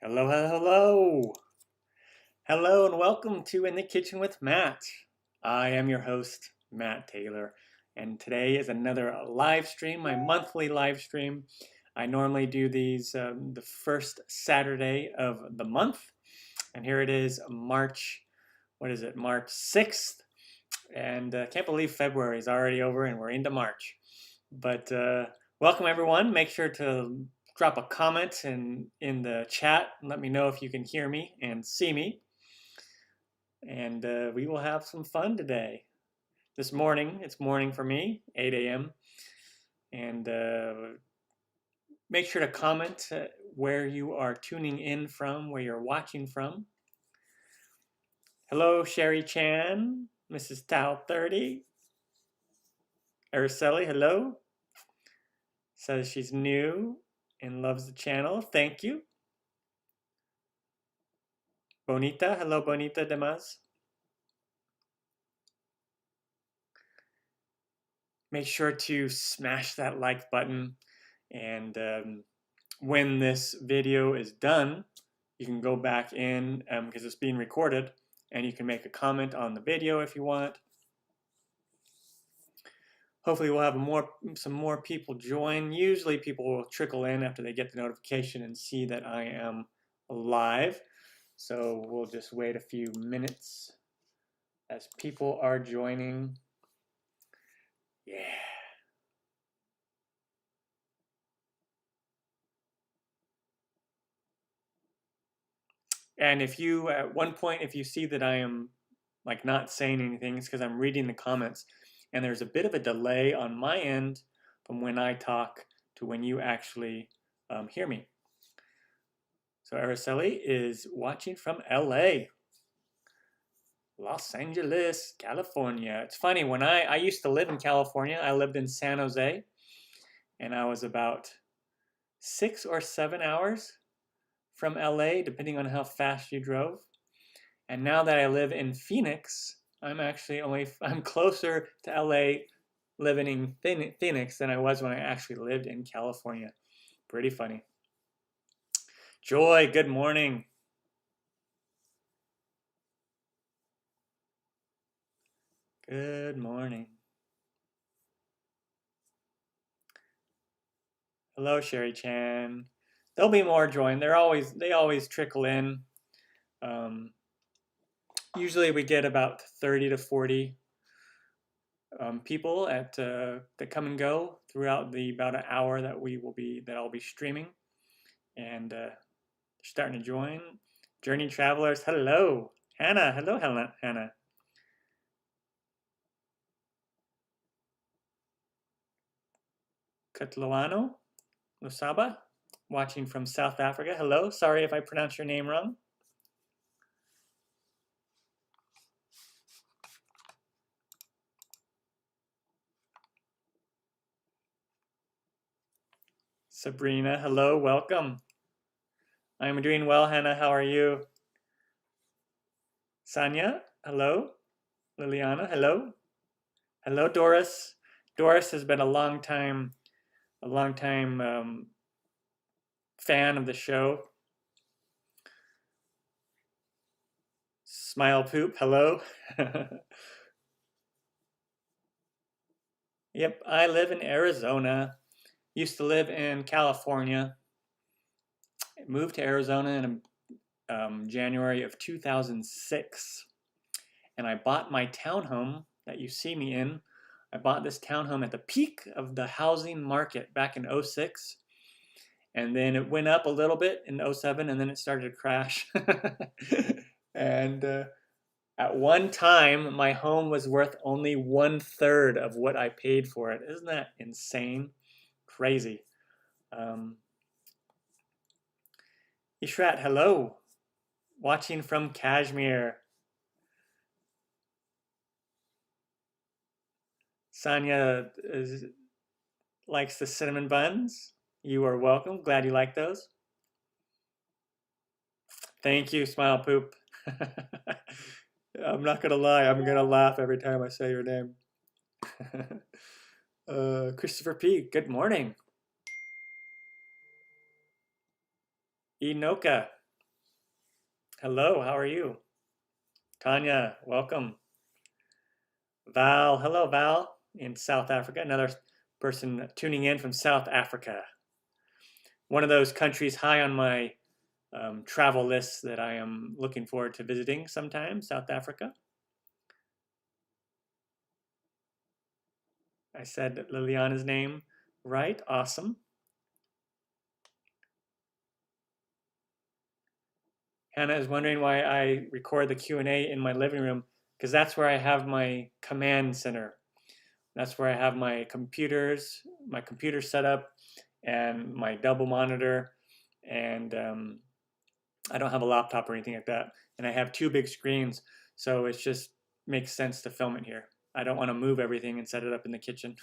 Hello, hello, hello. Hello and welcome to In the Kitchen with Matt. I am your host, Matt Taylor, and today is another live stream, my monthly live stream. I normally do these the first Saturday of the month, and here it is March, March 6th, and can't believe February is already over and we're into March. But welcome everyone. Make sure to drop a comment in the chat and let me know if you can hear me and see me. And we will have some fun today. This morning, it's morning for me, 8 a.m. And make sure to comment where you are tuning in from, where you're watching from. Hello, Sherry Chan, Mrs. Tao 30. Araceli, hello. Says she's new and loves the channel. Thank you. Bonita, hello Bonita Demas. Make sure to smash that like button, and when this video is done, you can go back in because it's being recorded, and you can make a comment on the video if you want. Hopefully we'll have some more people join. Usually people will trickle in after they get the notification and see that I am live. So we'll just wait a few minutes as people are joining. Yeah. And if you, at one point, if you see that I am like not saying anything, it's because I'm reading the comments. And there's a bit of a delay on my end from when I talk to when you actually hear me. So Araceli is watching from LA. Los Angeles, California. It's funny, when I used to live in California, I lived in San Jose, and I was about 6 or 7 hours from LA, depending on how fast you drove. And now that I live in Phoenix, I'm closer to LA living in Phoenix than I was when I actually lived in California. Pretty funny. Joy, good morning. Good morning. Hello, Sherry Chan. There'll be more join. They always trickle in. Usually we get about 30 to 40 people that come and go throughout the about an hour that I'll be streaming, and starting to join. Journey travelers, hello, Hannah. Hello, Hannah. Katluano Lusaba, watching from South Africa. Hello. Sorry if I pronounced your name wrong. Sabrina, hello, welcome. I'm doing well, Hannah. How are you? Sanya, hello. Liliana, hello. Hello, Doris. Doris has been a long time fan of the show. Smile Poop, hello. Yep, I live in Arizona. Used to live in California. Moved to Arizona in January of 2006. And I bought my townhome that you see me in. I bought this townhome at the peak of the housing market back in 06. And then it went up a little bit in 07, and then it started to crash. And at one time, my home was worth only 1/3 of what I paid for it. Isn't that insane? Crazy. Ishrat, hello. Watching from Kashmir. Sanya likes the cinnamon buns. You are welcome. Glad you like those. Thank you, Smile Poop. I'm not gonna lie, I'm gonna laugh every time I say your name. Christopher P, good morning. Inoka, Hello, how are you? Tanya, welcome. Val, hello, Val, in South Africa. Another person tuning in from South Africa. One of those countries high on my travel list that I am looking forward to visiting sometime, South Africa. I said Liliana's name right. Awesome. Hannah is wondering why I record the Q&A in my living room, because that's where I have my command center. That's where I have my computer set up, and my double monitor, and I don't have a laptop or anything like that. And I have two big screens, so it just makes sense to film it here. I don't want to move everything and set it up in the kitchen.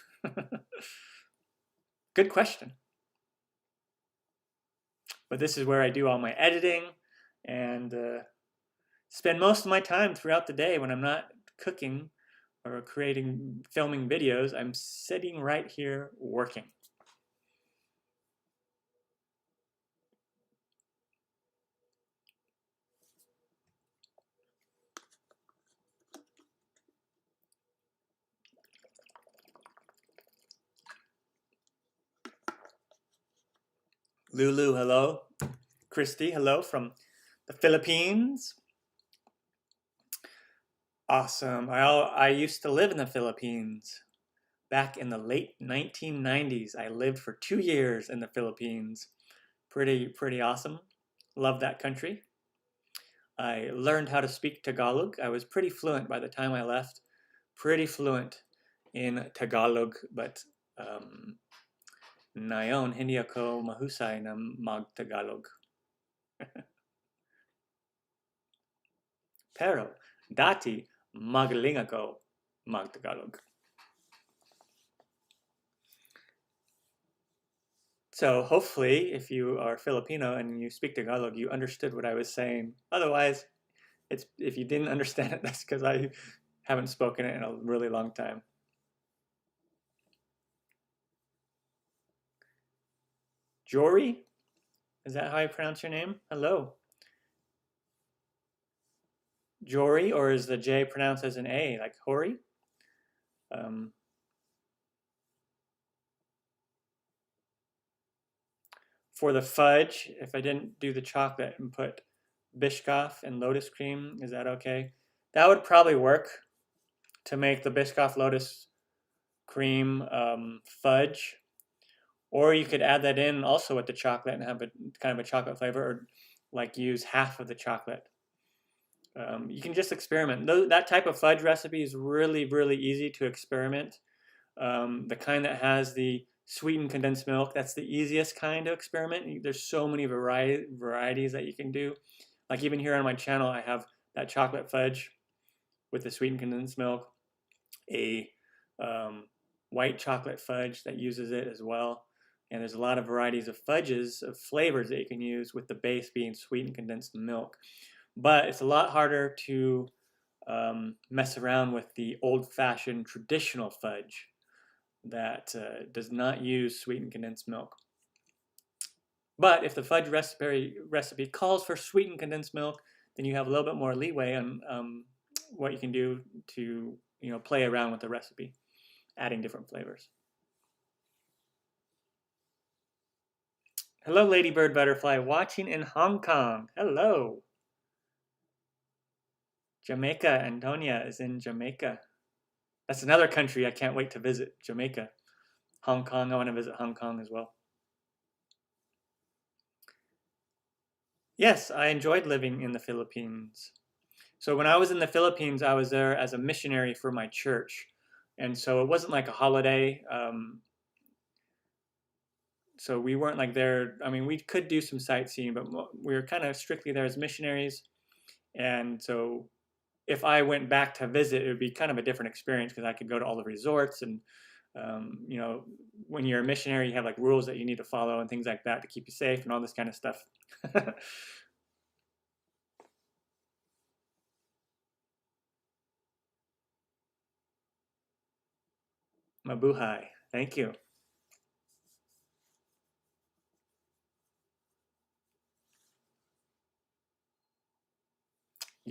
Good question. But this is where I do all my editing and spend most of my time throughout the day when I'm not cooking or filming videos. I'm sitting right here working. Lulu, hello. Christy, hello from the Philippines. Awesome. I used to live in the Philippines. Back in the late 1990s, I lived for 2 years in the Philippines. Pretty awesome. Love that country. I learned how to speak Tagalog. I was pretty fluent by the time I left. Pretty fluent in Tagalog, but ngayon hindi ako mahusay na mag-Tagalog. Pero dati magaling ako mag-Tagalog. So hopefully, if you are Filipino and you speak Tagalog, you understood what I was saying. Otherwise, if you didn't understand it, that's because I haven't spoken it in a really long time. Jory? Is that how I pronounce your name? Hello. Jory, or is the J pronounced as an A, like Hori? For the fudge, if I didn't do the chocolate and put Biscoff and Lotus cream, is that okay? That would probably work to make the Biscoff Lotus cream fudge. Or you could add that in also with the chocolate and have a kind of a chocolate flavor, or like use half of the chocolate. You can just experiment. That type of fudge recipe is really easy to experiment. The kind that has the sweetened condensed milk, that's the easiest kind to experiment. There's so many varieties that you can do. Like even here on my channel, I have that chocolate fudge with the sweetened condensed milk, a white chocolate fudge that uses it as well. And there's a lot of varieties of fudges, of flavors that you can use, with the base being sweetened condensed milk. But it's a lot harder to mess around with the old-fashioned traditional fudge that does not use sweetened condensed milk. But if the fudge recipe calls for sweetened condensed milk, then you have a little bit more leeway on what you can do to play around with the recipe, adding different flavors. Hello, Ladybird Butterfly, watching in Hong Kong. Hello. Jamaica, Antonia is in Jamaica. That's another country I can't wait to visit, Jamaica. Hong Kong, I want to visit Hong Kong as well. Yes, I enjoyed living in the Philippines. So when I was in the Philippines, I was there as a missionary for my church. And so it wasn't like a holiday. So we weren't like there. I mean, we could do some sightseeing, but we were kind of strictly there as missionaries. And so if I went back to visit, it would be kind of a different experience because I could go to all the resorts and, when you're a missionary, you have like rules that you need to follow and things like that to keep you safe and all this kind of stuff. Mabuhay. Thank you.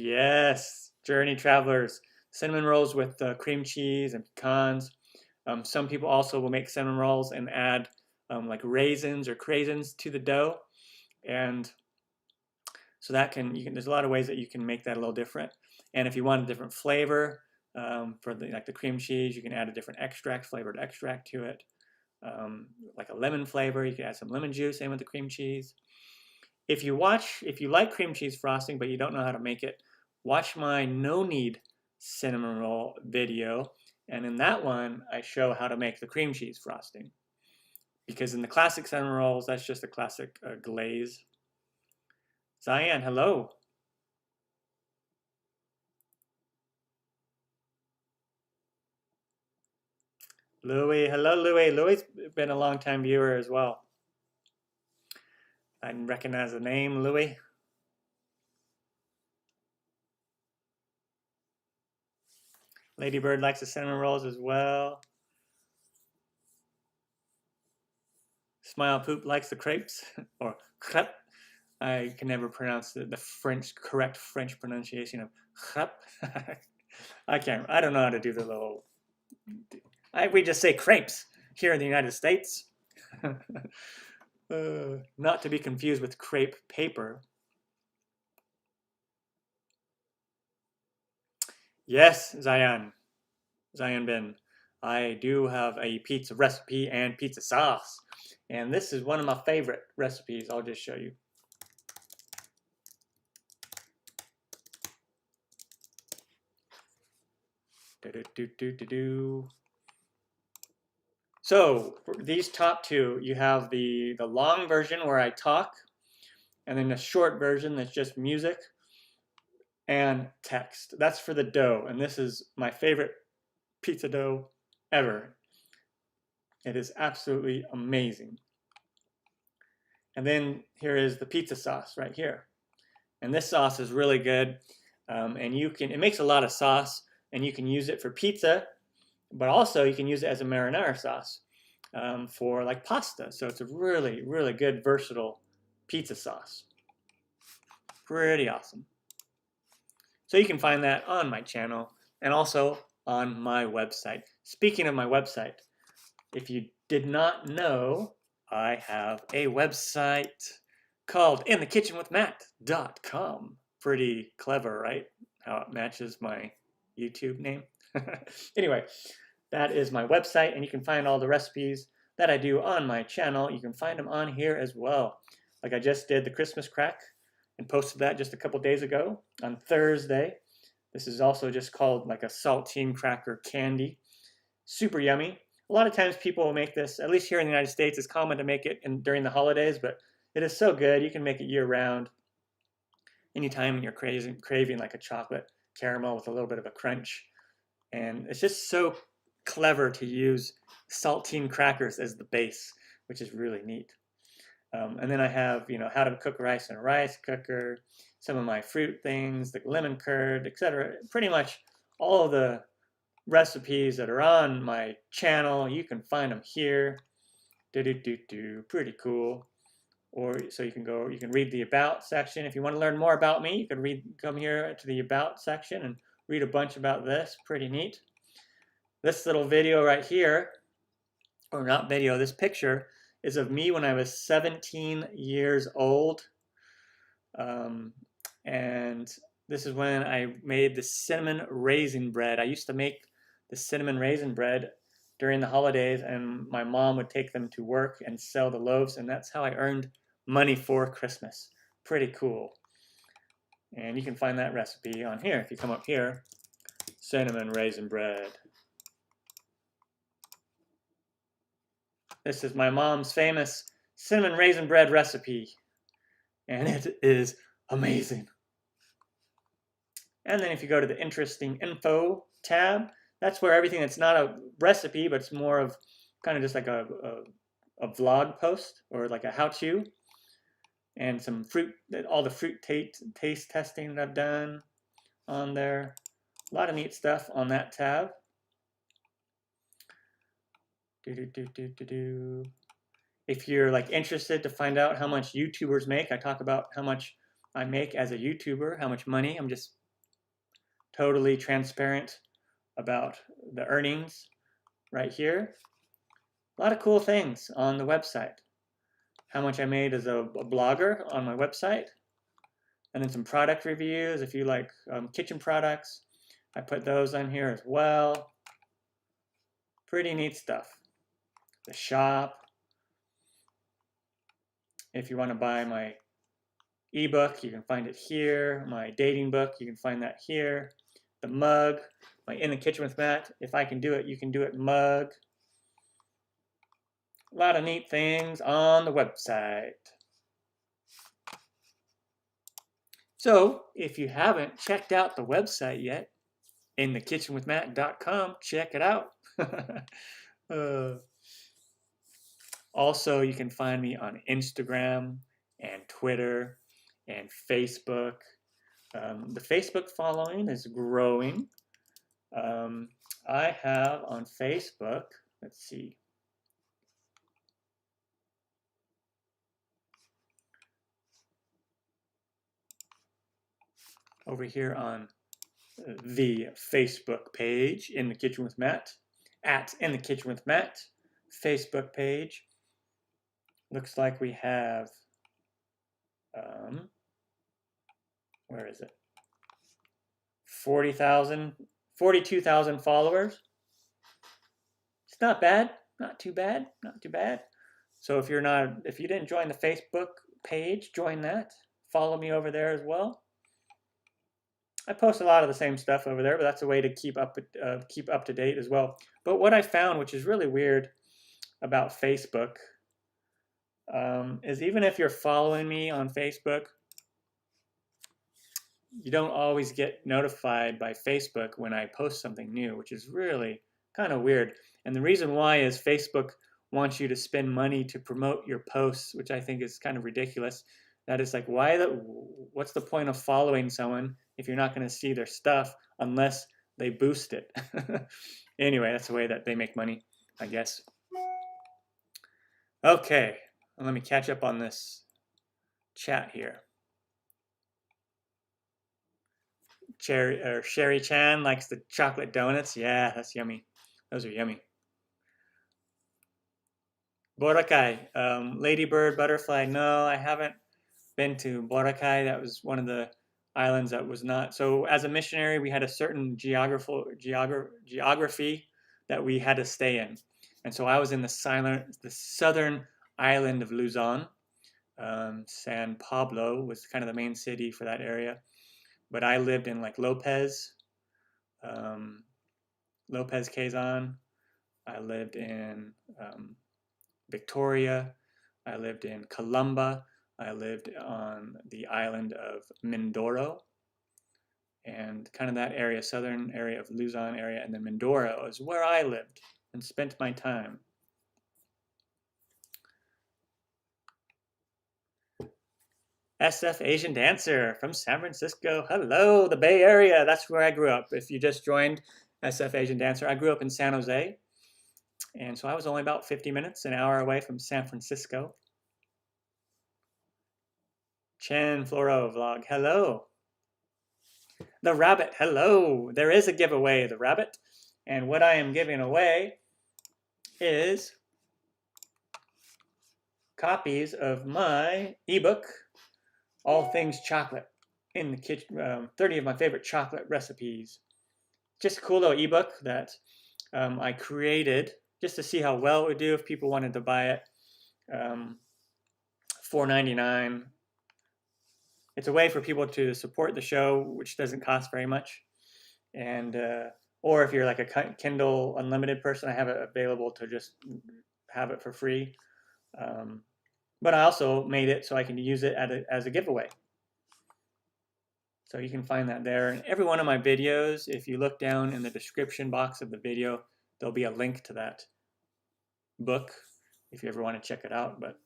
Yes, Journey Travelers. Cinnamon rolls with cream cheese and pecans. Some people also will make cinnamon rolls and add like raisins or craisins to the dough. And so that there's a lot of ways that you can make that a little different. And if you want a different flavor for like the cream cheese, you can add a different flavored extract to it. Like a lemon flavor, you can add some lemon juice in with the cream cheese. If you like cream cheese frosting but you don't know how to make it, watch my no knead cinnamon roll video, and in that one I show how to make the cream cheese frosting. Because in the classic cinnamon rolls, that's just a classic glaze. Cyan, hello. Louis, hello Louis. Louis has been a long time viewer as well. I didn't recognize the name, Louis. Ladybird likes the cinnamon rolls as well. Smile Poop likes the crepes, or crepe. I can never pronounce the correct French pronunciation of crepe. I don't know how to do the little, we just say crepes here in the United States. Not to be confused with crepe paper. Yes, Zion Ben. I do have a pizza recipe and pizza sauce. And this is one of my favorite recipes. I'll just show you. So for these top two, you have the long version where I talk, and then the short version that's just music and text. That's for the dough, and this is my favorite pizza dough ever. It is absolutely amazing. And then here is the pizza sauce right here. And this sauce is really good. And it makes a lot of sauce, and you can use it for pizza, but also you can use it as a marinara sauce for like pasta. So it's a really, really good, versatile pizza sauce. Pretty awesome. So you can find that on my channel and also on my website. Speaking of my website, if you did not know, I have a website called inthekitchenwithmatt.com. Pretty clever, right? How it matches my YouTube name. Anyway, that is my website, and you can find all the recipes that I do on my channel. You can find them on here as well. Like I just did the Christmas crack and posted that just a couple days ago on Thursday. This is also just called like a saltine cracker candy. Super yummy. A lot of times people will make this, at least here in the United States, it's common to make it during the holidays, but it is so good. You can make it year-round. Anytime you're craving like a chocolate caramel with a little bit of a crunch. And it's just so clever to use saltine crackers as the base, which is really neat. And then I have, how to cook rice in a rice cooker, some of my fruit things, the lemon curd, etc. Pretty much all of the recipes that are on my channel, you can find them here. Pretty cool. Or so you can read the about section. If you want to learn more about me, you can come here to the about section and read a bunch about this. Pretty neat. This little video right here, or not video, this picture is of me when I was 17 years old. And this is when I made the cinnamon raisin bread. I used to make the cinnamon raisin bread during the holidays, and my mom would take them to work and sell the loaves, and that's how I earned money for Christmas. Pretty cool. And you can find that recipe on here. If you come up here, cinnamon raisin bread. This is my mom's famous cinnamon raisin bread recipe, and it is amazing. And then if you go to the interesting info tab, that's where everything that's not a recipe, but it's more of kind of just like a vlog post or like a how-to, and some all the fruit taste testing that I've done on there. A lot of neat stuff on that tab. If you're like interested to find out how much YouTubers make, I talk about how much I make as a YouTuber, how much money. I'm just totally transparent about the earnings right here. A lot of cool things on the website. How much I made as a blogger on my website. And then some product reviews if you like kitchen products. I put those on here as well. Pretty neat stuff. The shop. If you want to buy my ebook, you can find it here. My dating book, you can find that here. The mug, my In the Kitchen with Matt, if I can do it, you can do it mug. A lot of neat things on the website. So, if you haven't checked out the website yet, inthekitchenwithmatt.com, check it out. Also, you can find me on Instagram and Twitter and Facebook. The Facebook following is growing. I have on Facebook, let's see, over here on the Facebook page, In the Kitchen with Matt, at In the Kitchen with Matt, Facebook page. Looks like we have, where is it? 42,000 followers. It's not bad, not too bad, not too bad. So if you didn't join the Facebook page, join that. Follow me over there as well. I post a lot of the same stuff over there, but that's a way to keep up to date as well. But what I found, which is really weird about Facebook, is even if you're following me on Facebook, you don't always get notified by Facebook when I post something new, which is really kind of weird. And the reason why is Facebook wants you to spend money to promote your posts, which I think is kind of ridiculous. That is like, what's the point of following someone if you're not going to see their stuff unless they boost it? Anyway, that's the way that they make money, I guess. Okay, let me catch up on this chat here. Sherry Chan likes the chocolate donuts. Yeah, that's yummy. Those are yummy. Boracay, ladybird, butterfly. No, I haven't been to Boracay. That was one of the islands that was not. So as a missionary, we had a certain geography that we had to stay in. And so I was in the southern island of Luzon. San Pablo was kind of the main city for that area. But I lived in like Lopez, Quezon. I lived in Victoria. I lived in Calamba. I lived on the island of Mindoro. And kind of that area, southern area of Luzon area, and then Mindoro is where I lived and spent my time. SF Asian Dancer from San Francisco. Hello, the Bay Area. That's where I grew up. If you just joined SF Asian Dancer, I grew up in San Jose. And so I was only about 50 minutes, an hour away from San Francisco. Chen Floro Vlog. Hello. The Rabbit. Hello. There is a giveaway, The Rabbit. And what I am giving away is copies of my ebook, All Things Chocolate, in the kitchen, 30 of my favorite chocolate recipes. Just a cool little ebook that I created just to see how well it would do if people wanted to buy it. $4.99. It's a way for people to support the show, which doesn't cost very much. And or if you're like a Kindle Unlimited person, I have it available to just have it for free. But I also made it so I can use it as a giveaway. So you can find that there. And every one of my videos, if you look down in the description box of the video, there'll be a link to that book if you ever want to check it out. But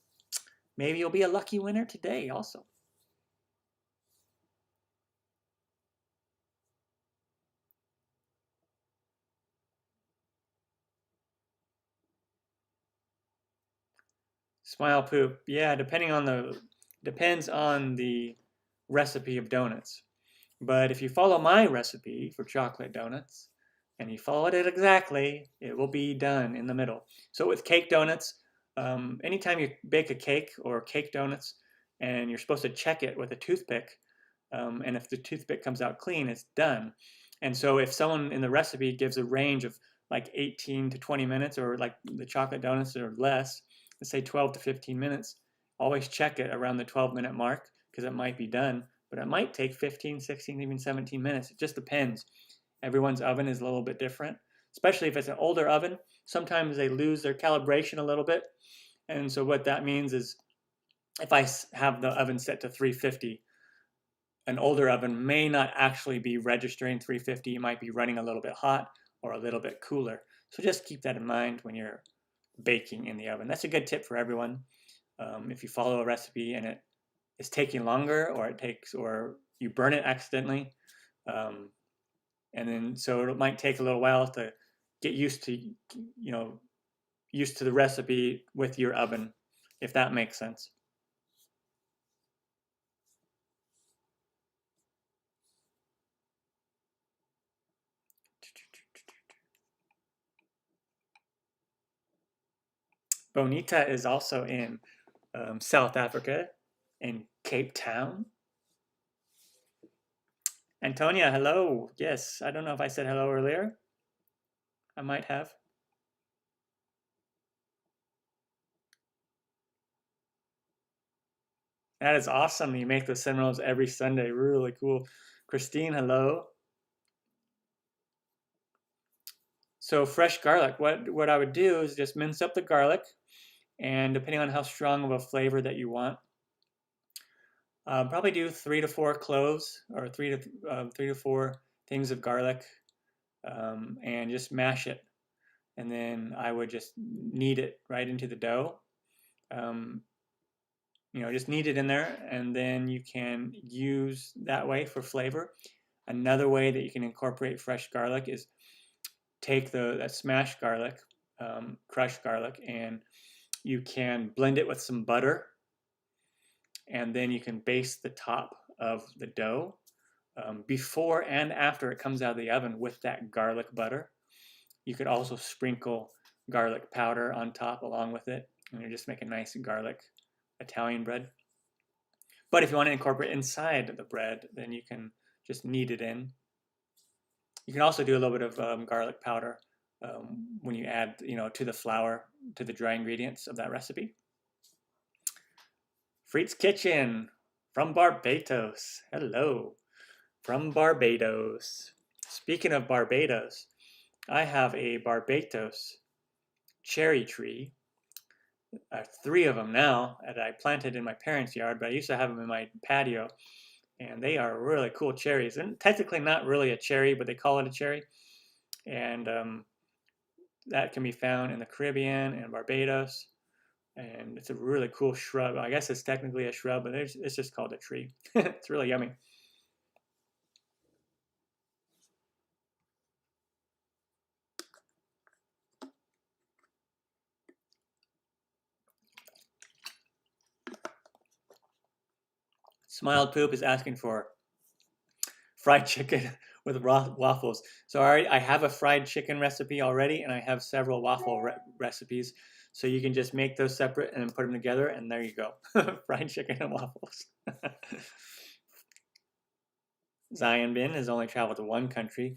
maybe you'll be a lucky winner today also. Smile poop. Yeah, depends on the recipe of donuts. But if you follow my recipe for chocolate donuts, and you follow it exactly, it will be done in the middle. So with cake donuts, anytime you bake a cake or cake donuts, and you're supposed to check it with a toothpick, and if the toothpick comes out clean, it's done. And so if someone in the recipe gives a range of like 18 to 20 minutes, or like the chocolate donuts or less, let's say 12 to 15 minutes, always check it around the 12-minute mark, because it might be done, but it might take 15, 16, even 17 minutes. It just depends. Everyone's oven is a little bit different, especially if it's an older oven. Sometimes they lose their calibration a little bit. And so what that means is if I have the oven set to 350, an older oven may not actually be registering 350. It might be running a little bit hot or a little bit cooler. So just keep that in mind when you're baking in the oven. That's a good tip for everyone. If you follow a recipe and it is taking longer, or you burn it accidentally, and then so it might take a little while to get used to the recipe with your oven, if that makes sense. Bonita is also in South Africa, in Cape Town. Antonia, hello. Yes, I don't know if I said hello earlier. I might have. That is awesome. You make the cinnamon rolls every Sunday. Really cool. Christine, hello. So fresh garlic. What I would do is just mince up the garlic, and depending on how strong of a flavor that you want, probably do 3 to 4 cloves, or 3 to 4 things of garlic, and just mash it. And then I would just knead it right into the dough. Just knead it in there, and then you can use that way for flavor. Another way that you can incorporate fresh garlic is take that smashed garlic, crushed garlic, and you can blend it with some butter, and then you can baste the top of the dough before and after it comes out of the oven with that garlic butter. You could also sprinkle garlic powder on top along with it, and you're just making nice garlic Italian bread. But if you want to incorporate inside the bread, then you can just knead it in. You can also do a little bit of garlic powder when you add, to the flour, to the dry ingredients of that recipe. Freet's Kitchen from Barbados. Hello, from Barbados. Speaking of Barbados, I have a Barbados cherry tree. 3 of them now that I planted in my parents' yard, but I used to have them in my patio, and they are really cool cherries. And technically not really a cherry, but they call it a cherry. And that can be found in the Caribbean and Barbados. And it's a really cool shrub. I guess it's technically a shrub, but it's just called a tree. It's really yummy. Smiled Poop is asking for fried chicken with waffles. So I have a fried chicken recipe already, and I have several waffle recipes. So you can just make those separate and then put them together, and there you go. Fried chicken and waffles. Zion Bin has only traveled to 1 country.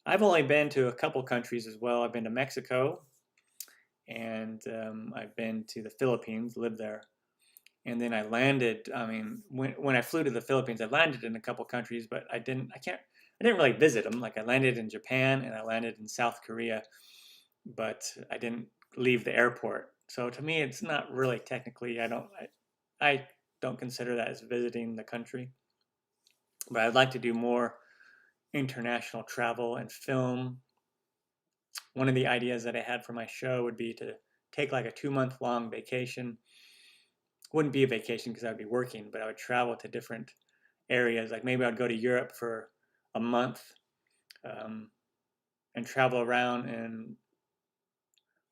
I've only been to a couple countries as well. I've been to Mexico, and I've been to the Philippines, lived there. And then I landed, when I flew to the Philippines, I landed in a couple countries, but I didn't really visit them. Like I landed in Japan and I landed in South Korea, but I didn't leave the airport. So to me, it's not really technically, I don't consider that as visiting the country. But I'd like to do more international travel and film. One of the ideas that I had for my show would be to take like a 2-month-long vacation. Wouldn't be a vacation because I'd be working, but I would travel to different areas. Like maybe I'd go to Europe for a month and travel around, and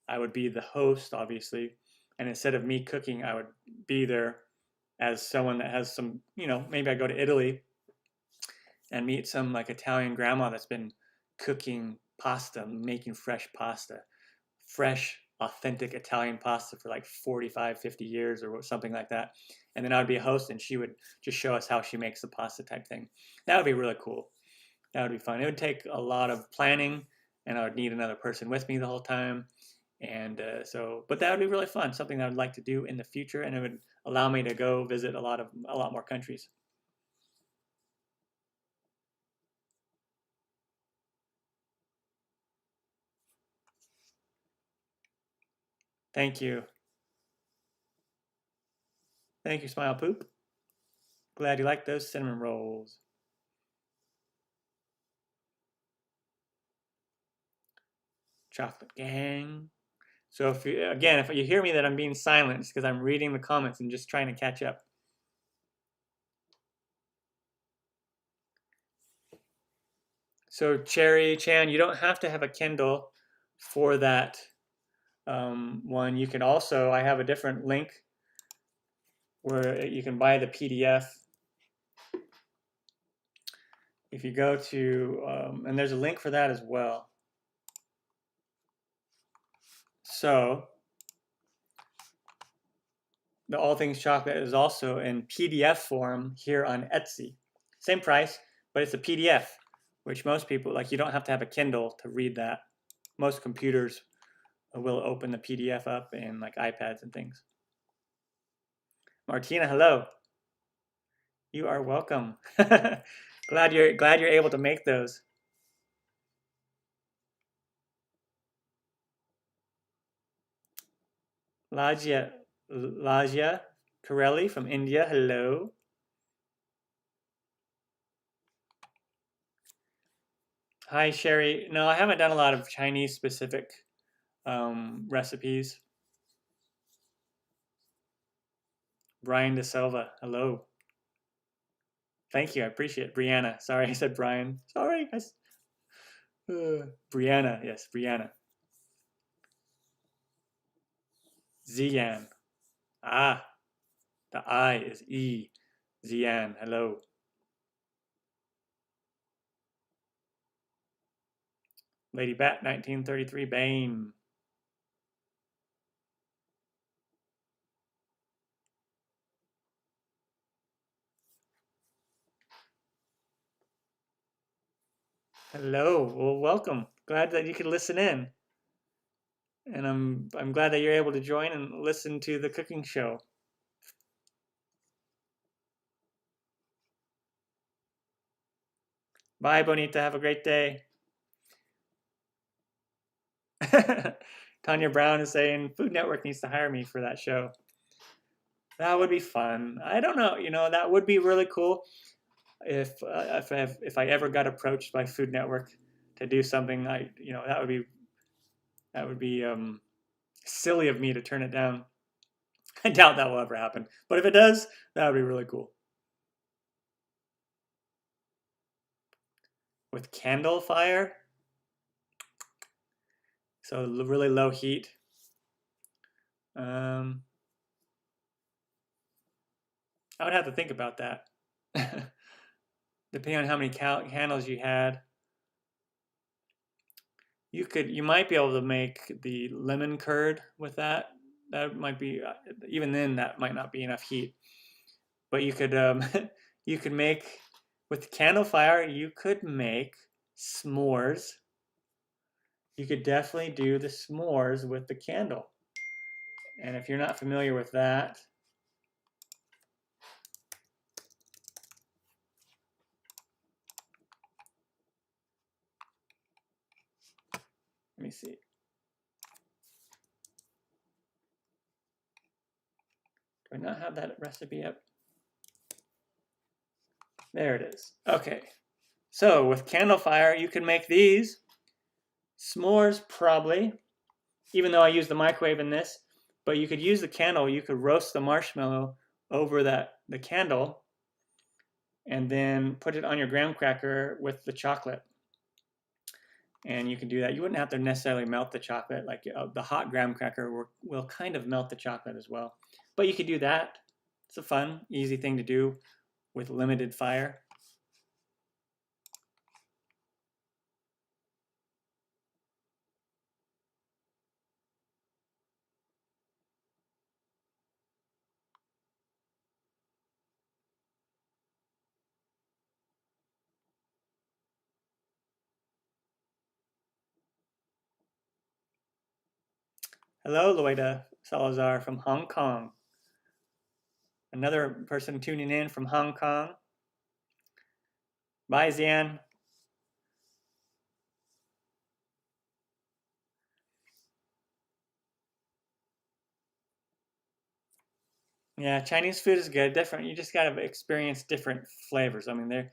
I would be the host, obviously. And instead of me cooking, I would be there as someone that has some, maybe I go to Italy and meet some like Italian grandma that's been cooking pasta, making fresh pasta, fresh, authentic Italian pasta for like 45, 50 years or something like that. And then I would be a host and she would just show us how she makes the pasta type thing. That would be really cool. That would be fun. It would take a lot of planning and I would need another person with me the whole time. And but that would be really fun, something that I would like to do in the future, and it would allow me to go visit a lot more countries. Thank you. Thank you, Smile Poop. Glad you like those cinnamon rolls. Chocolate gang. So if you hear me that I'm being silent, it's because I'm reading the comments and just trying to catch up. So Cherry Chan, you don't have to have a Kindle for that one. You can also, I have a different link where you can buy the PDF. If you go to, and there's a link for that as well. So the All Things Chocolate is also in PDF form here on Etsy. Same price, but it's a PDF, which most people, like, you don't have to have a Kindle to read that. Most computers will open the PDF up in like iPads and things. Martina, hello. You are welcome. glad you're able to make those. Lajia Corelli from India, hello. Hi, Sherry. No, I haven't done a lot of Chinese specific recipes. Brian De Silva, hello. Thank you, I appreciate it. Brianna, sorry I said Brian. Sorry. Brianna, yes, Brianna. Zian. Ah, the I is E. Zian, hello. Lady Bat, 1933, Bane. Hello, well, welcome. Glad that you could listen in. And I'm glad that you're able to join and listen to the cooking show. Bye, Bonita. Have a great day. Tanya Brown is saying Food Network needs to hire me for that show. That would be fun. I don't know. That would be really cool if I ever got approached by Food Network to do something. That would be silly of me to turn it down. I doubt that will ever happen. But if it does, that would be really cool. With candle fire, so really low heat. I would have to think about that. Depending on how many candles you had, you might be able to make the lemon curd with that. That might be even then that might not be enough heat. But you could you could make with the candle fire. You could make s'mores. You could definitely do the s'mores with the candle. And if you're not familiar with that, let me see. Do I not have that recipe up? There it is. Okay. So with candle fire, you can make these. S'mores probably, even though I use the microwave in this, but you could use the candle. You could roast the marshmallow over the candle and then put it on your graham cracker with the chocolate. And you can do that. You wouldn't have to necessarily melt the chocolate. Like the hot graham cracker will kind of melt the chocolate as well. But you could do that. It's a fun, easy thing to do with limited fire. Hello, Loida Salazar from Hong Kong. Another person tuning in from Hong Kong. Bye, Zian. Yeah, Chinese food is good. Different. You just gotta experience different flavors. I mean,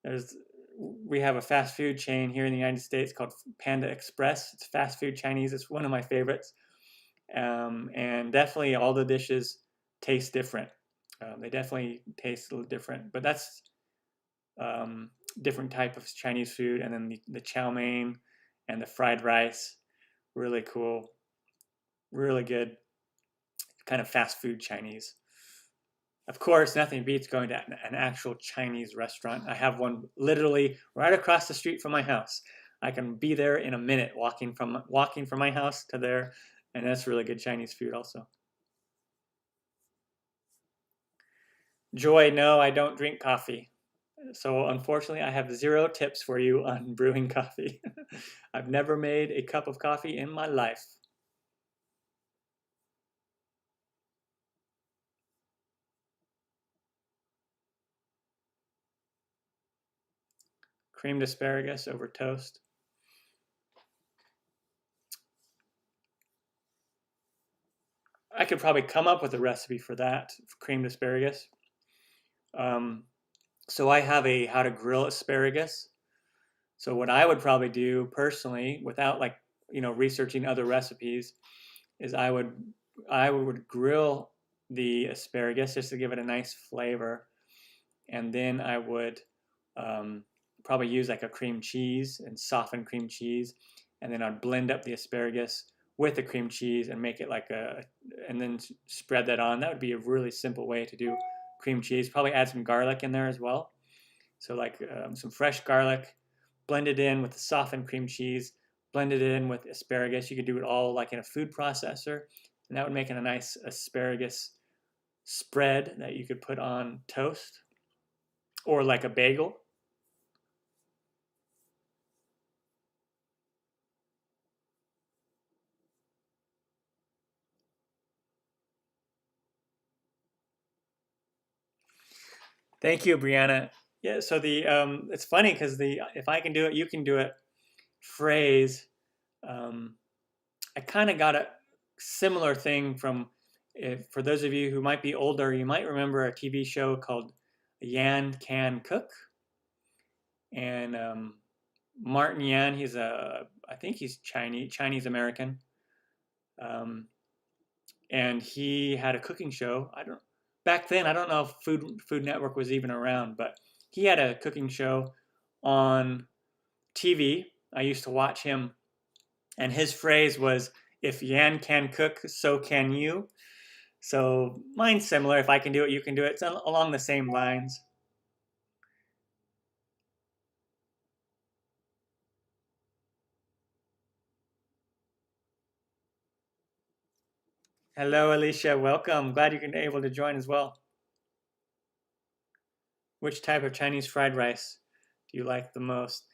there's we have a fast food chain here in the United States called Panda Express. It's fast food Chinese. It's one of my favorites, and definitely all the dishes taste different. They definitely taste a little different, but that's um, different type of Chinese food, and then the chow mein and the fried rice, really cool, really good, kind of fast food Chinese. Of course, nothing beats going to an actual Chinese restaurant. I have one literally right across the street from my house. I can be there in a minute walking from my house to there, and that's really good Chinese food also. Joy, no, I don't drink coffee. So unfortunately, I have 0 tips for you on brewing coffee. I've never made a cup of coffee in my life. Creamed asparagus over toast. I could probably come up with a recipe for that, for creamed asparagus. So I have a how to grill asparagus. So what I would probably do personally, without like researching other recipes, is I would grill the asparagus just to give it a nice flavor, and then I would um, probably use like a cream cheese and soften cream cheese, and then I'd blend up the asparagus with the cream cheese and make it like and then spread that on. That would be a really simple way to do cream cheese. Probably add some garlic in there as well. So like some fresh garlic, blended in with the softened cream cheese, blended in with asparagus. You could do it all like in a food processor, and that would make it a nice asparagus spread that you could put on toast or like a bagel. Thank you, Brianna. Yeah, so the it's funny because the if I can do it, you can do it phrase. Um, I kind of got a similar thing from. If, for those of you who might be older, you might remember a TV show called Yan Can Cook, and Martin Yan. I think he's Chinese American, um, and he had a cooking show. I don't back then. I don't know if Food Network was even around, but he had a cooking show on TV. I used to watch him, and his phrase was, "If Yan can cook, so can you." So mine's similar. If I can do it, you can do it. It's along the same lines. Hello, Alicia. Welcome. Glad you're able to join as well. Which type of Chinese fried rice do you like the most?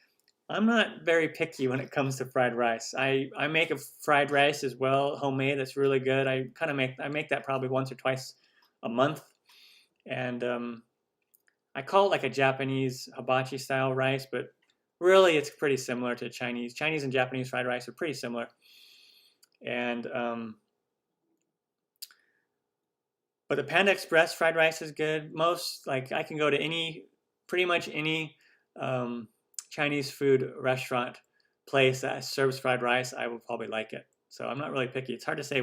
I'm not very picky when it comes to fried rice. I make a fried rice as well, homemade. That's really good. I make that probably once or twice a month, and I call it like a Japanese hibachi style rice, but really it's pretty similar to Chinese. Chinese and Japanese fried rice are pretty similar, and but the Panda Express fried rice is good. Most like I can go to pretty much any um, Chinese food restaurant place that serves fried rice. I will probably like it. So I'm not really picky. It's hard to say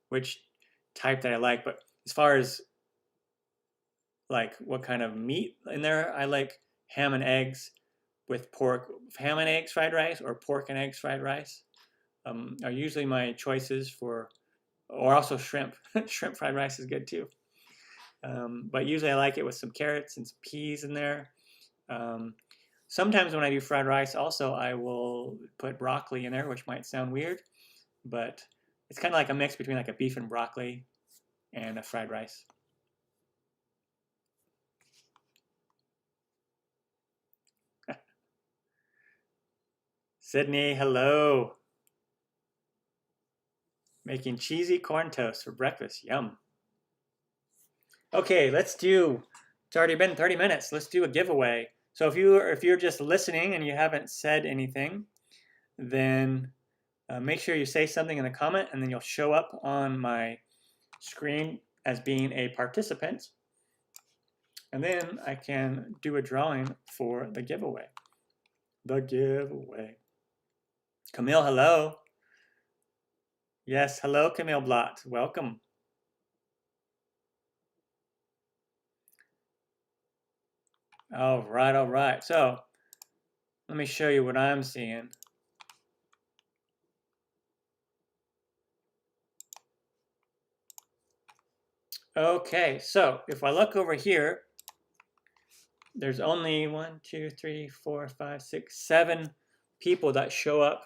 which type that I like, but as far as like what kind of meat in there, I like ham and eggs with pork, ham and eggs fried rice or pork and eggs fried rice are usually my choices for, or also shrimp. Shrimp fried rice is good too. But usually I like it with some carrots and some peas in there. Um, Sometimes when I do fried rice, also I will put broccoli in there, which might sound weird, but it's kind of like a mix between like a beef and broccoli and a fried rice. Sydney, hello. Making cheesy corn toast for breakfast. Yum. Okay, let's do, it's already been 30 minutes. Let's do a giveaway. So if you're just listening and you haven't said anything, then make sure you say something in the comment, and then you'll show up on my screen as being a participant. And then I can do a drawing for the giveaway. The giveaway. Camille, hello. Yes, hello, Camille Blott. Welcome. All right, all right. So let me show you what I'm seeing. Okay, so if I look over here, there's only 1, 2, 3, 4, 5, 6, 7 people that show up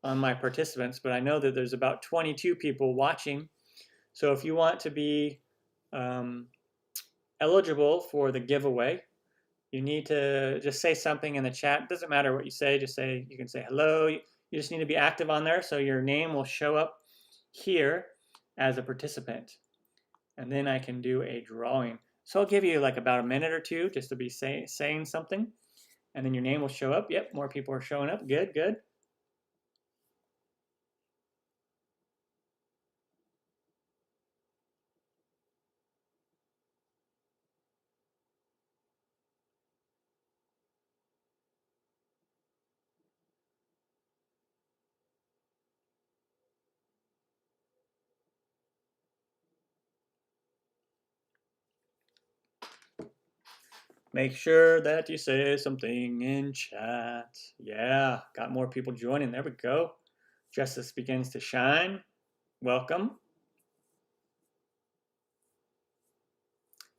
on my participants, but I know that there's about 22 people watching. So if you want to be eligible for the giveaway, you need to just say something in the chat. It doesn't matter what you say, just say, you can say hello. You just need to be active on there so your name will show up here as a participant. And then I can do a drawing. So I'll give you like about a minute or two just to be saying something. And then your name will show up. Yep, more people are showing up. Good, good. Make sure that you say something in chat. Yeah, got more people joining. There we go. Justice begins to shine. Welcome.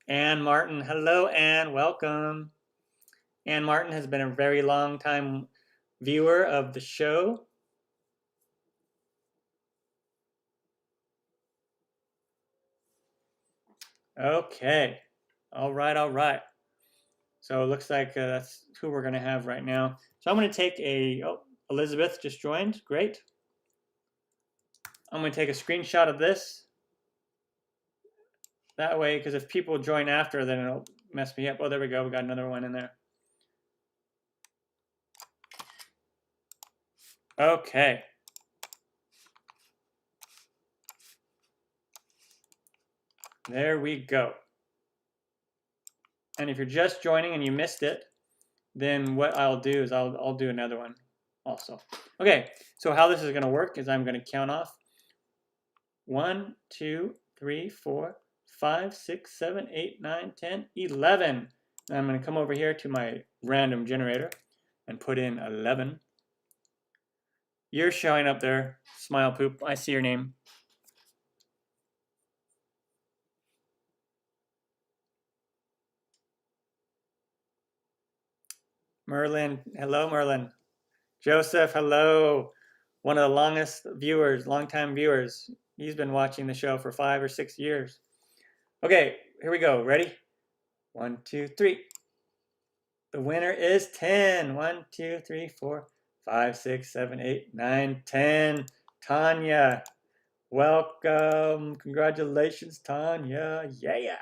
Ann Martin. Hello, Ann. Welcome. Ann Martin has been a very long time viewer of the show. Okay. All right, all right. So it looks like that's who we're going to have right now. So I'm going to take a, oh, Elizabeth just joined. Great. I'm going to take a screenshot of this. That way, because if people join after, then it'll mess me up. Oh, there we go. We got another one in there. Okay. There we go. And if you're just joining and you missed it, then what I'll do is I'll do another one also. Okay, so how this is going to work is I'm going to count off 1, 2, 3, 4, 5, 6, 7, 8, 9, 10, 11. And I'm going to come over here to my random generator and put in 11. You're showing up there, Smile Poop. I see your name. Merlin, hello, Merlin. Joseph, hello. One of the longest viewers, longtime viewers. He's been watching the show for 5 or 6 years. Okay, here we go. Ready? 1, 2, 3. The winner is 10. 1, 2, 3, 4, 5, 6, 7, 8, 9, 10. Tanya, welcome. Congratulations, Tanya. Yeah.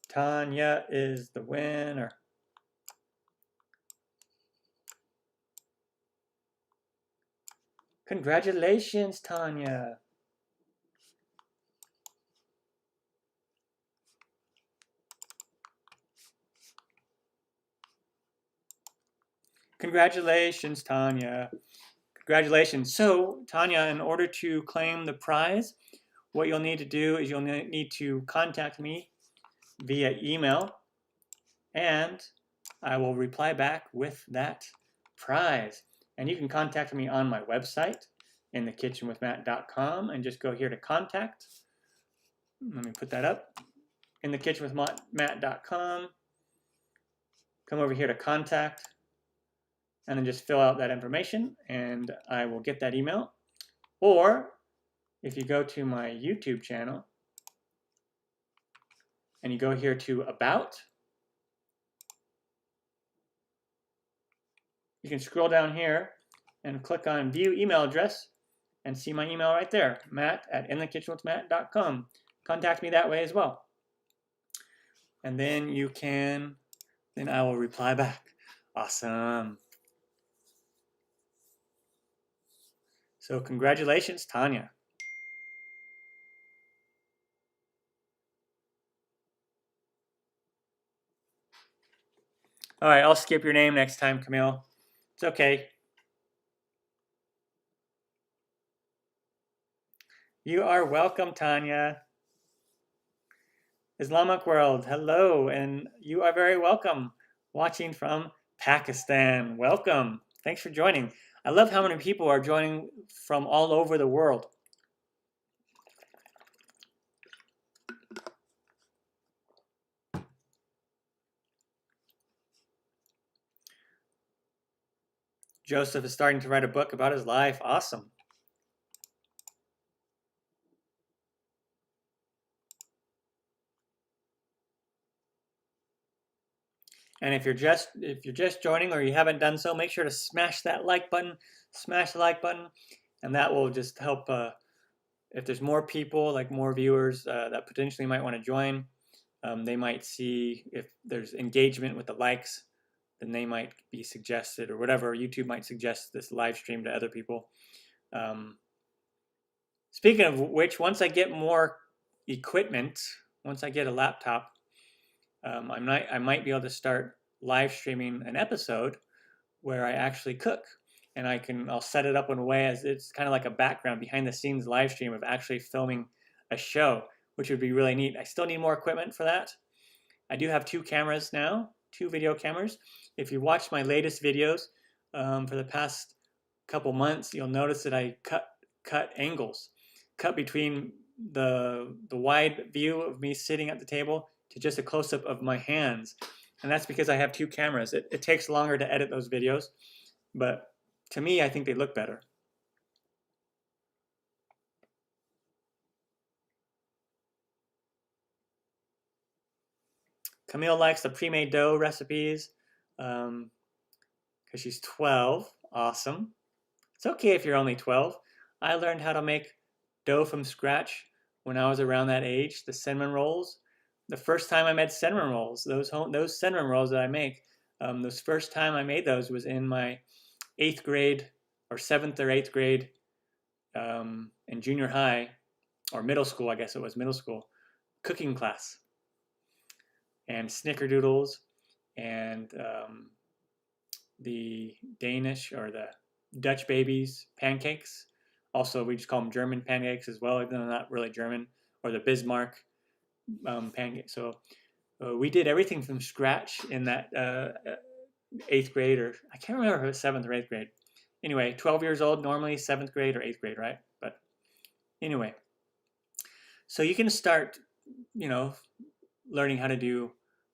Tanya is the winner. Congratulations, Tanya. Congratulations, Tanya. Congratulations. So, Tanya, in order to claim the prize, what you'll need to do is you'll need to contact me via email, and I will reply back with that prize. And you can contact me on my website, inthekitchenwithmatt.com, and just go here to contact. Let me put that up. inthekitchenwithmatt.com. Come over here to contact, and then just fill out that information, and I will get that email. Or if you go to my YouTube channel, and you go here to About, you can scroll down here and click on View Email Address, and see my email right there, matt@inthekitchenwithmatt.com. Contact me that way as well. And then then I will reply back. Awesome. So congratulations, Tanya. All right, I'll skip your name next time, Camille. It's okay. You are welcome, Tanya. Islamic World, hello, and you are very welcome. Watching from Pakistan, welcome. Thanks for joining. I love how many people are joining from all over the world. Joseph is starting to write a book about his life. Awesome. And if you're just joining or you haven't done so, make sure to smash that like button. Smash the like button, and that will just help. If there's more people, like more viewers that potentially might want to join, they might see if there's engagement with the likes, then they might be suggested, or whatever. YouTube might suggest this live stream to other people. Speaking of which, once I get more equipment, once I get a laptop, I might be able to start live streaming an episode where I actually cook, and I'll set it up in a way as it's kind of like a background behind the scenes live stream of actually filming a show, which would be really neat. I still need more equipment for that. I do have 2 cameras now, 2 video cameras. If you watch my latest videos for the past couple months, you'll notice that I cut angles, cut between the wide view of me sitting at the table to just a close-up of my hands. And that's because I have 2 cameras. It takes longer to edit those videos, but to me, I think they look better. Camille likes the pre-made dough recipes because she's 12. Awesome. It's okay if you're only 12. I learned how to make dough from scratch when I was around that age. The cinnamon rolls. The first time I made cinnamon rolls, those cinnamon rolls that I make, the first time I made those was in my 8th grade or 7th or 8th grade in junior high, or middle school, I guess it was middle school, cooking class. And snickerdoodles and the Danish or the Dutch babies pancakes. Also, we just call them German pancakes as well, even though they're not really German, or the Bismarck pancake. So we did everything from scratch in that 8th grade, or I can't remember if it was 7th or 8th grade. Anyway, 12 years old, normally 7th grade or 8th grade, right? But anyway, so you can start, learning how to do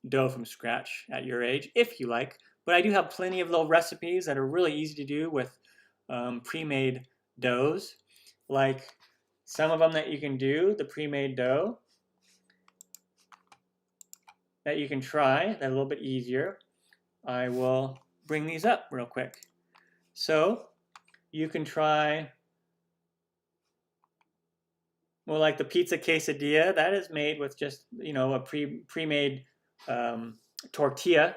dough from scratch at your age if you like. But I do have plenty of little recipes that are really easy to do with pre-made doughs. Like some of them that you can do, the pre-made dough that you can try, that are a little bit easier. I will bring these up real quick. So you can try, well, like the pizza quesadilla, that is made with just, a pre-made tortilla.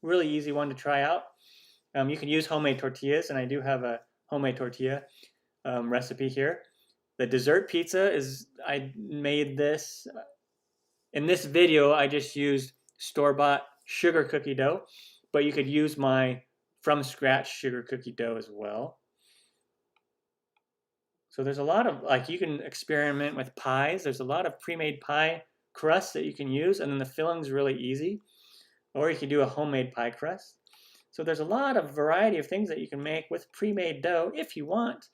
Really easy one to try out. You can use homemade tortillas, and I do have a homemade tortilla recipe here. The dessert pizza I made this. In this video, I just used store-bought sugar cookie dough, but you could use my from-scratch sugar cookie dough as well. So there's a lot of, you can experiment with pies. There's a lot of pre-made pie crusts that you can use, and then the filling's really easy. Or you can do a homemade pie crust. So there's a lot of variety of things that you can make with pre-made dough if you want.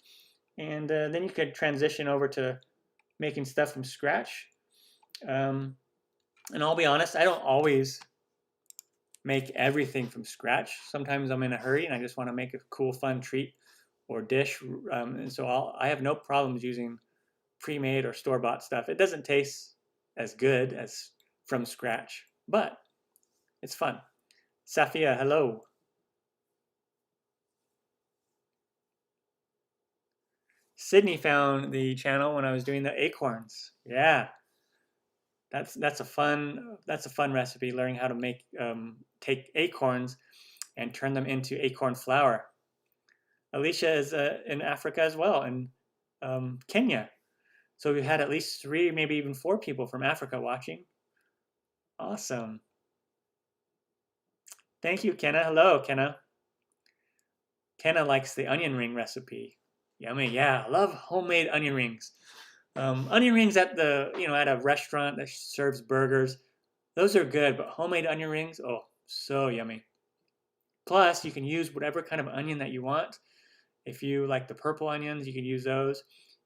And then you could transition over to making stuff from scratch. And I'll be honest, I don't always make everything from scratch. Sometimes I'm in a hurry and I just want to make a cool, fun treat or dish. And so I have no problems using pre-made or store-bought stuff. It doesn't taste as good as from scratch, but it's fun. Safia, hello. Sydney found the channel when I was doing the acorns. Yeah, that's a fun recipe. Learning how to make take acorns and turn them into acorn flour. Alicia is in Africa as well, in Kenya. So we had at least 3, maybe even 4 people from Africa watching. Awesome. Thank you, Kenna. Hello, Kenna. Kenna likes the onion ring recipe. Yummy. Yeah, I love homemade onion rings. Onion rings at at a restaurant that serves burgers, those are good, but homemade onion rings, oh, so yummy. Plus, you can use whatever kind of onion that you want. If you like the purple onions, you can use those.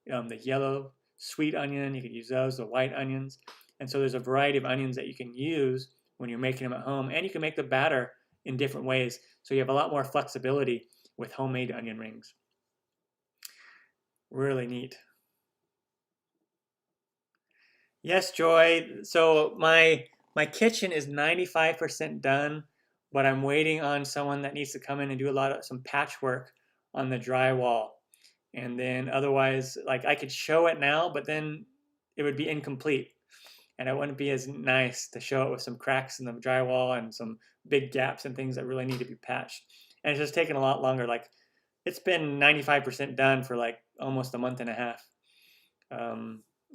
The yellow sweet onion, you can use those, the white onions. And so there's a variety of onions that you can use when you're making them at home. And you can make the batter in different ways. So you have a lot more flexibility with homemade onion rings. Really neat. Yes, Joy. So my kitchen is 95% done, but I'm waiting on someone that needs to come in and do some patchwork on the drywall. And then otherwise, like I could show it now, but then it would be incomplete. And it wouldn't be as nice to show it with some cracks in the drywall and some big gaps and things that really need to be patched. And it's just taken a lot longer. Like it's been 95% done for like almost a month and a half.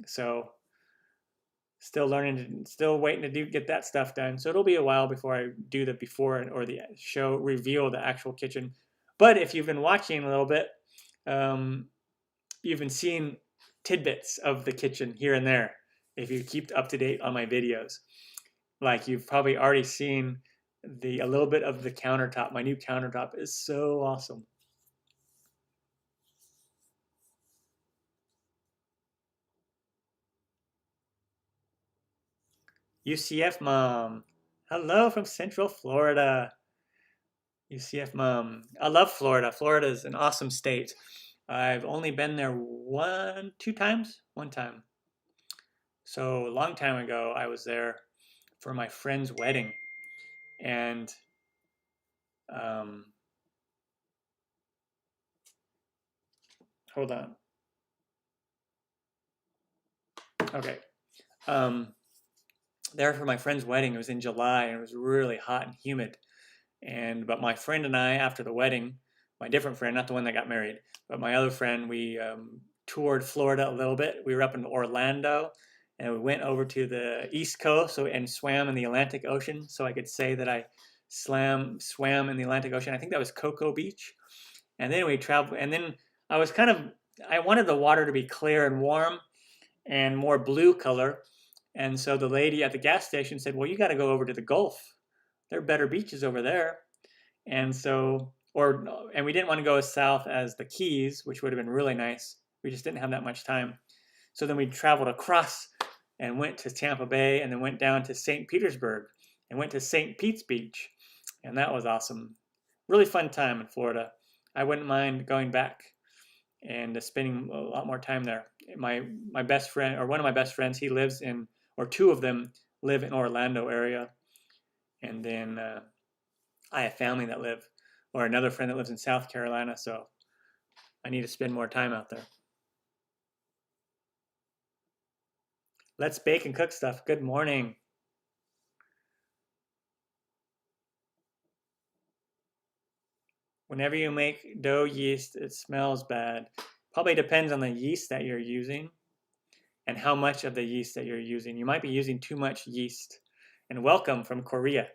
So still learning, still waiting to get that stuff done. So it'll be a while before I do the before or the show reveal the actual kitchen. But if you've been watching a little bit, you've been seeing tidbits of the kitchen here and there. If you keep up to date on my videos, like you've probably already seen a little bit of the countertop. My new countertop is so awesome. UCF Mom. Hello from Central Florida. UCF Mom. I love Florida. Florida is an awesome state. I've only been there one time. So a long time ago, I was there for my friend's wedding. And hold on. Okay. There for my friend's wedding. It was in July and it was really hot and humid. But my friend and I, after the wedding, my different friend, not the one that got married, but my other friend, we toured Florida a little bit. We were up in Orlando, and we went over to the East Coast and swam in the Atlantic Ocean. So I could say that I swam in the Atlantic Ocean. I think that was Cocoa Beach. And then we traveled, and then I wanted the water to be clear and warm and more blue color. And so the lady at the gas station said, well, you got to go over to the Gulf. There are better beaches over there. And we didn't want to go as south as the Keys, which would have been really nice. We just didn't have that much time. So then we traveled across and went to Tampa Bay and then went down to St. Petersburg and went to St. Pete's Beach. And that was awesome. Really fun time in Florida. I wouldn't mind going back and spending a lot more time there. My best friend, or one of my best friends, he lives in, or 2 of them live in Orlando area. And then I have family that live, or another friend that lives in South Carolina, so I need to spend more time out there. Let's bake and cook stuff. Good morning. Whenever you make dough yeast, it smells bad. Probably depends on the yeast that you're using and how much of the yeast that you're using. You might be using too much yeast. And welcome from Korea.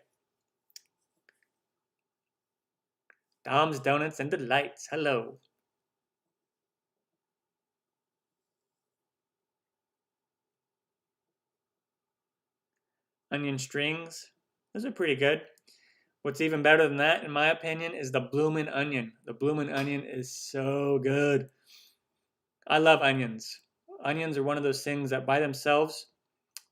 Dom's Donuts and Delights. Hello. Onion strings. Those are pretty good. What's even better than that, in my opinion, is the bloomin' onion. The bloomin' onion is so good. I love onions. Onions are one of those things that by themselves,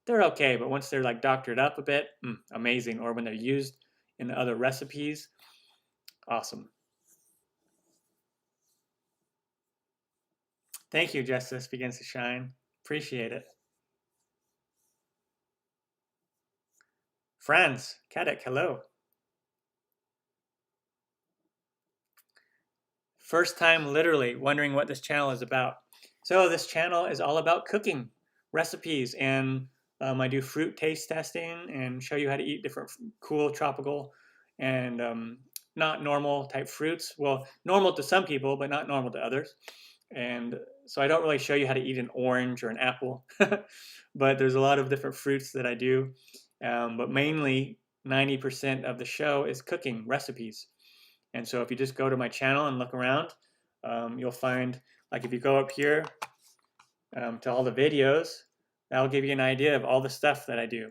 they're okay, but once they're like doctored up a bit, amazing. Or when they're used in other recipes, awesome. Thank you, Justice Begins to Shine. Appreciate it. Franz, Kadek, hello. first time literally wondering what this channel is about. So this channel is all about cooking, recipes, and I do fruit taste testing and show you how to eat different cool tropical and not normal type fruits. Well, normal to some people, but not normal to others. And so I don't really show you how to eat an orange or an apple, but there's a lot of different fruits that I do. But mainly 90% of the show is cooking recipes. And so if you just go to my channel and look around, you'll find, like if you go up here to all the videos, that'll give you an idea of all the stuff that I do.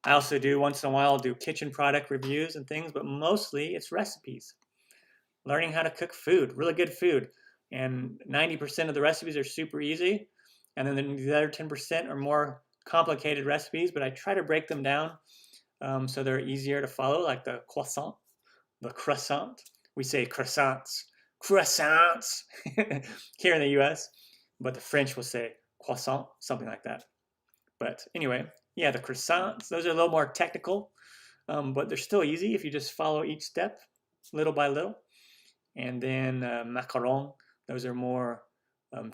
I also do, once in a while, do kitchen product reviews and things, but mostly it's recipes. Learning how to cook food, really good food. And 90% of the recipes are super easy. And then the other 10% are more complicated recipes, but I try to break them down so they're easier to follow, like the croissant. The croissant. We say croissants. Croissants here in the US, but the French will say croissant, something like that. But anyway, yeah, the croissants, those are a little more technical, but they're still easy if you just follow each step little by little. And then macarons, those are more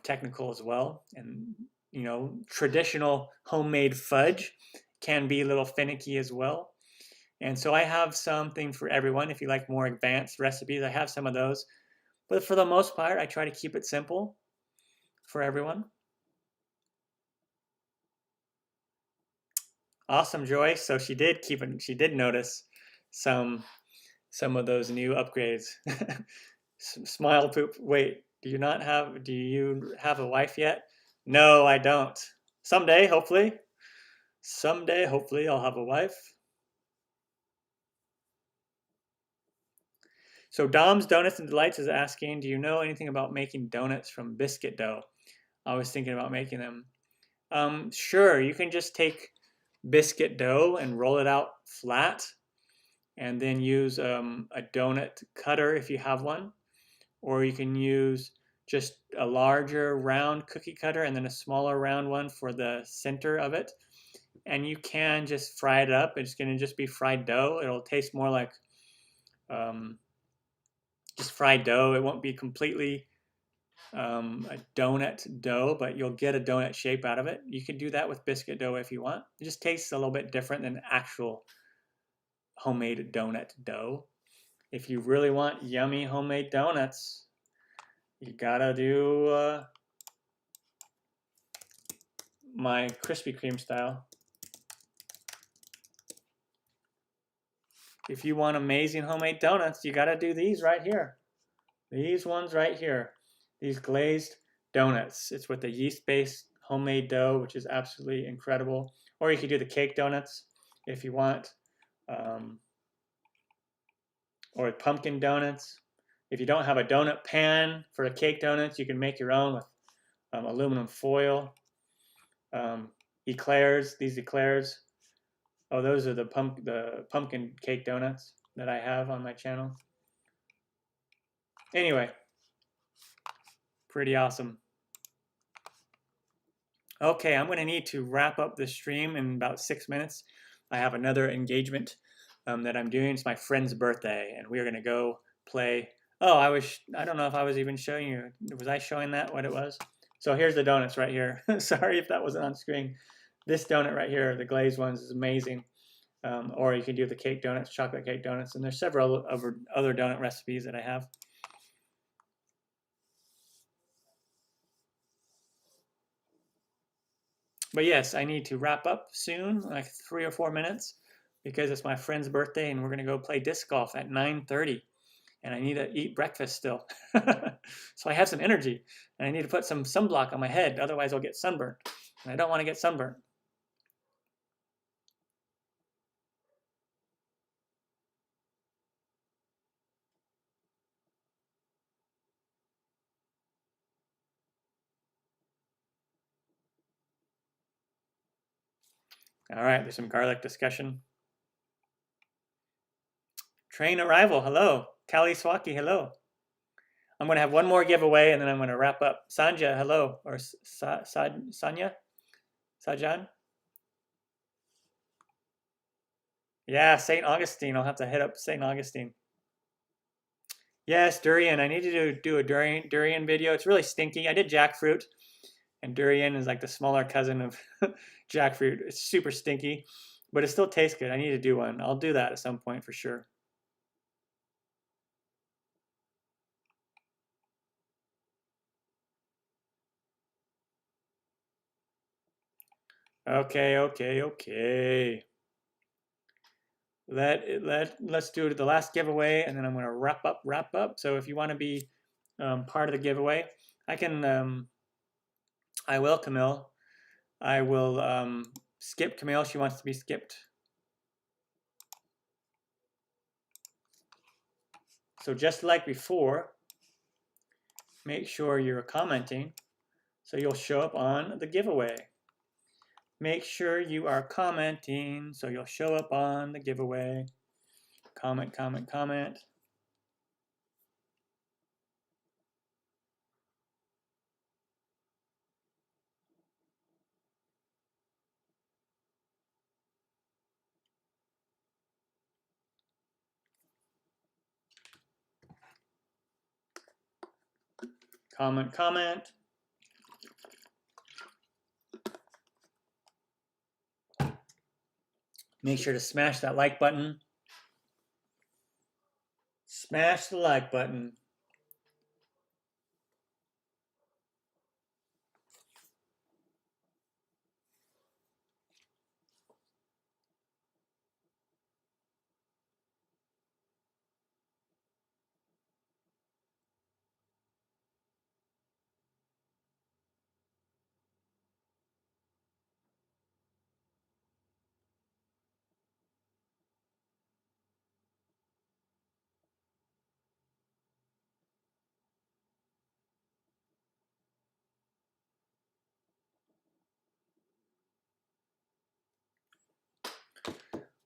technical as well. And, you know, traditional homemade fudge can be a little finicky as well. And so I have something for everyone. If you like more advanced recipes, I have some of those. But for the most part, I try to keep it simple for everyone. Awesome, Joy. So she did keep it. She did notice some of those new upgrades. Smile poop. Wait, do you have a wife yet? No, I don't. Someday, hopefully. Someday, hopefully, I'll have a wife. So Dom's Donuts and Delights is asking, do you know anything about making donuts from biscuit dough? I was thinking about making them. Sure, you can just take biscuit dough and roll it out flat, and then use a donut cutter if you have one, or you can use just a larger round cookie cutter and then a smaller round one for the center of it. And you can just fry it up. It's going to just be fried dough. It'll taste more like just fried dough. It won't be completely a donut dough, but you'll get a donut shape out of it. You can do that with biscuit dough if you want. It just tastes a little bit different than actual homemade donut dough. If you really want yummy homemade donuts, you gotta do my Krispy Kreme style. If you want amazing homemade donuts, you gotta do these right here. These ones right here. These glazed donuts. It's with the yeast-based homemade dough, which is absolutely incredible. Or you could do the cake donuts if you want. Or pumpkin donuts. If you don't have a donut pan for the cake donuts, you can make your own with aluminum foil. Eclairs, these eclairs. Oh, those are the pumpkin cake donuts that I have on my channel. Anyway, pretty awesome. Okay, I'm going to need to wrap up this stream in about 6 minutes. I have another engagement that I'm doing. It's my friend's birthday, and we're going to go play. Oh, I don't know if I was even showing you. Was I showing that, what it was? So here's the donuts right here. Sorry if that wasn't on screen. This donut right here, the glazed ones, is amazing. Or you can do the cake donuts, chocolate cake donuts, and there's several other donut recipes that I have. But yes, I need to wrap up soon, like 3 or 4 minutes, because it's my friend's birthday and we're going to go play disc golf at 9:30. And I need to eat breakfast still. So I have some energy, and I need to put some sunblock on my head, otherwise I'll get sunburned. And I don't want to get sunburned. All right, there's some garlic discussion. Train arrival, hello. Kali Swaki, hello. I'm going to have one more giveaway, and then I'm going to wrap up. Sanja, hello. Or Sanya? Sajan? Yeah, St. Augustine. I'll have to hit up St. Augustine. Yes, durian. I need to do a durian video. It's really stinky. I did jackfruit, and durian is like the smaller cousin of jackfruit. It's super stinky, but it still tastes good. I need to do one. I'll do that at some point for sure. Okay. Let's do the last giveaway, and then I'm gonna wrap up. So if you want to be part of the giveaway, I will, Camille. I will skip Camille. She wants to be skipped. So just like before, make sure you're commenting so you'll show up on the giveaway. Make sure you are commenting so you'll show up on the giveaway. Comment. Comment. Make sure to smash that like button. Smash the like button.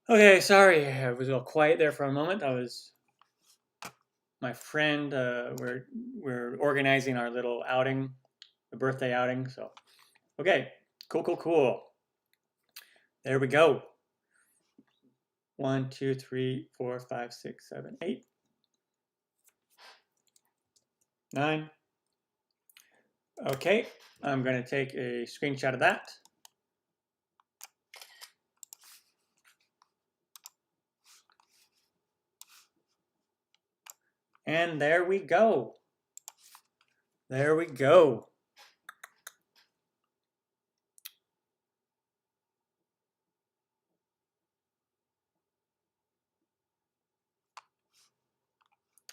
Okay, sorry, I was a little quiet there for a moment. My friend, we're organizing our little outing, the birthday outing. So, okay, cool. There we go. 1, 2, 3, 4, 5, 6, 7, 8, 9. Okay, I'm going to take a screenshot of that. And there we go. There we go.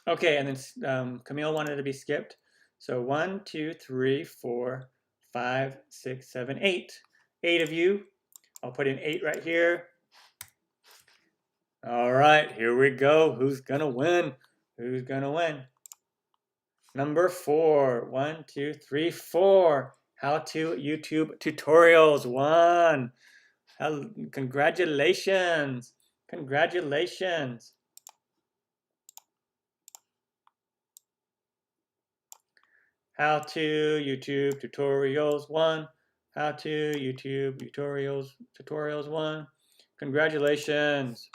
Okay, and then Camille wanted to be skipped. So 1, 2, 3, 4, 5, 6, 7, 8. 8 of you. I'll put in 8 right here. All right, here we go. Who's gonna win? Who's gonna win? Number 4. 1, 2, 3, 4. How to YouTube tutorials 1. Congratulations. Congratulations. How to YouTube tutorials 1. How to YouTube tutorials 1. Congratulations.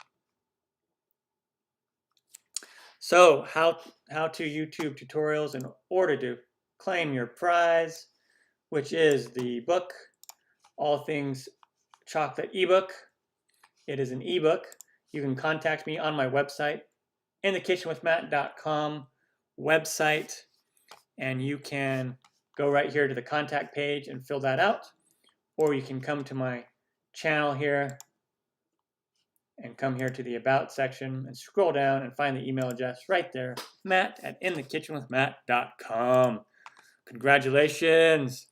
So how to YouTube tutorials in order to claim your prize, which is the book, All Things Chocolate ebook. It is an ebook. You can contact me on my website, inthekitchenwithmatt.com website, and you can go right here to the contact page and fill that out, or you can come to my channel here and come here to the About section and scroll down and find the email address right there, matt@inthekitchenwithmatt.com. Congratulations.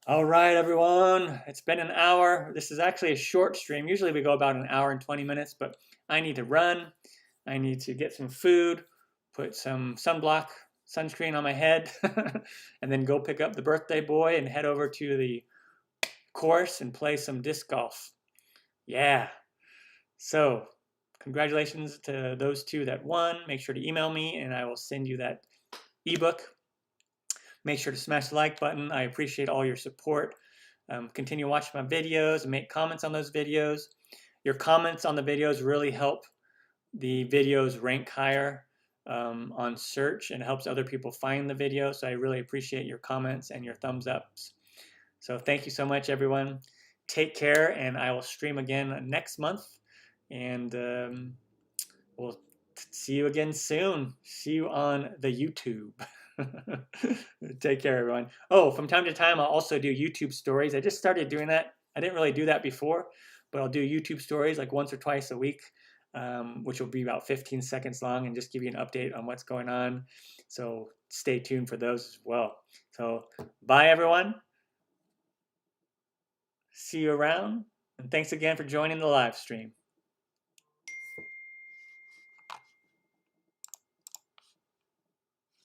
All right, everyone. It's been an hour. This is actually a short stream. Usually we go about an hour and 20 minutes, but I need to run. I need to get some food, put some sunscreen on my head, and then go pick up the birthday boy and head over to the course and play some disc golf. Yeah. So, congratulations to those two that won. Make sure to email me and I will send you that ebook. Make sure to smash the like button. I appreciate all your support. Continue watching my videos and make comments on those videos. Your comments on the videos really help the videos rank higher. on search and helps other people find the video. So I really appreciate your comments and your thumbs ups. So thank you so much, everyone. Take care, and I will stream again next month. And we'll see you again soon. See you on the YouTube. Take care, everyone. Oh, from time to time, I'll also do YouTube stories. I just started doing that. I didn't really do that before, but I'll do YouTube stories like once or twice a week, which will be about 15 seconds long and just give you an update on what's going on. So stay tuned for those as well. So bye, everyone. See you around. And thanks again for joining the live stream.